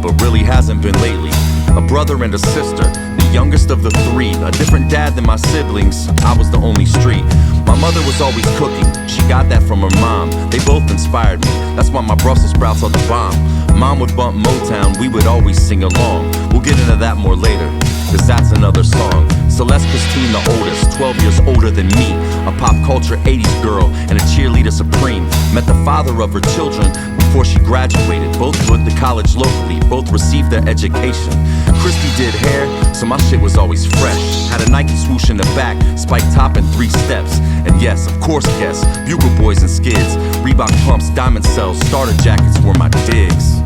but really hasn't been lately. A brother and a sister, the youngest of the three. A different dad than my siblings, I was the only street. My mother was always cooking, she got that from her mom. They both inspired me, that's why my Brussels sprouts are the bomb. Mom would bump Motown, we would always sing along. We'll get into that more later, cause that's another song. Celeste Christine the oldest, 12 years older than me. A pop culture 80s girl and a cheerleader supreme. Met the father of her children before she graduated. Both went to college locally, both received their education. Christy did hair, so my shit was always fresh. Had a Nike swoosh in the back, spike top and 3 steps. And yes, of course, guess, Bugle Boys and Skids, Reebok pumps, diamond cells, starter jackets were my digs.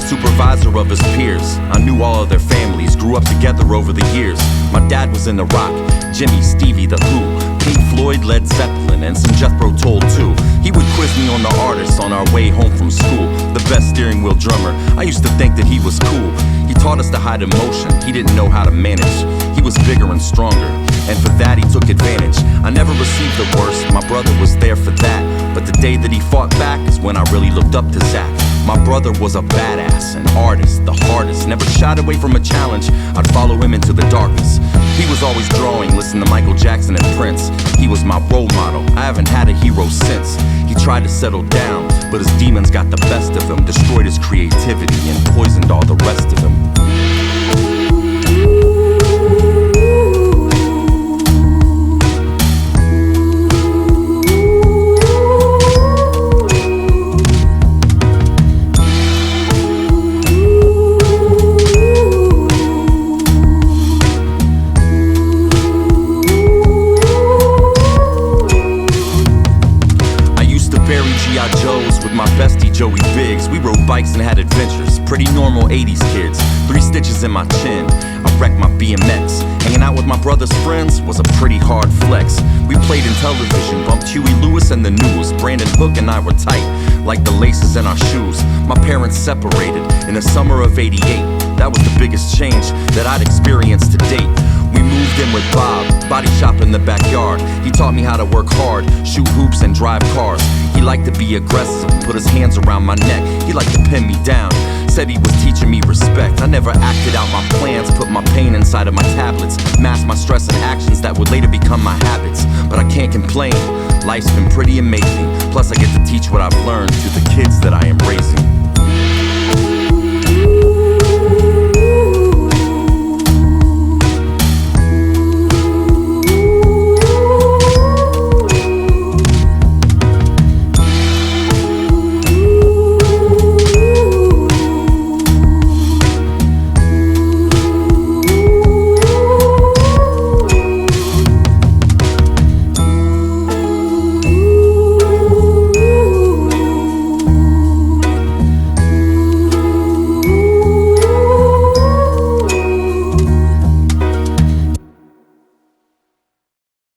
Supervisor of his peers, I knew all of their families, grew up together over the years. My dad was in the rock, Jimmy, Stevie, The Who, Pink Floyd, Led Zeppelin, and some Jethro Tull too. He would quiz me on the artists on our way home from school. The best steering wheel drummer, I used to think that he was cool. He taught us to hide emotion, he didn't know how to manage. He was bigger and stronger, and for that he took advantage. I never received the worst, my brother was there for that. But the day that he fought back is when I really looked up to Zach. My brother was a badass, an artist, the hardest. Never shied away from a challenge, I'd follow him into the darkness. He was always drawing, listening to Michael Jackson and Prince. He was my role model, I haven't had a hero since. He tried to settle down, but his demons got the best of him. Destroyed his creativity and poisoned all the rest of him. G.I. Joes with my bestie Joey Biggs. We rode bikes and had adventures, pretty normal 80s kids. 3 stitches in my chin, I wrecked my BMX. Hanging out with my brother's friends was a pretty hard flex. We played in television, bumped Huey Lewis and the news. Brandon Hook and I were tight, like the laces in our shoes. My parents separated in the summer of '88. That was the biggest change that I'd experienced to date. We moved in with Bob, body shop in the backyard. He taught me how to work hard, shoot hoops and drive cars. He liked to be aggressive, put his hands around my neck. He liked to pin me down, said he was teaching me respect. I never acted out my plans, put my pain inside of my tablets. Masked my stress and actions that would later become my habits. But I can't complain, life's been pretty amazing. Plus I get to teach what I've learned to the kids that I am raising.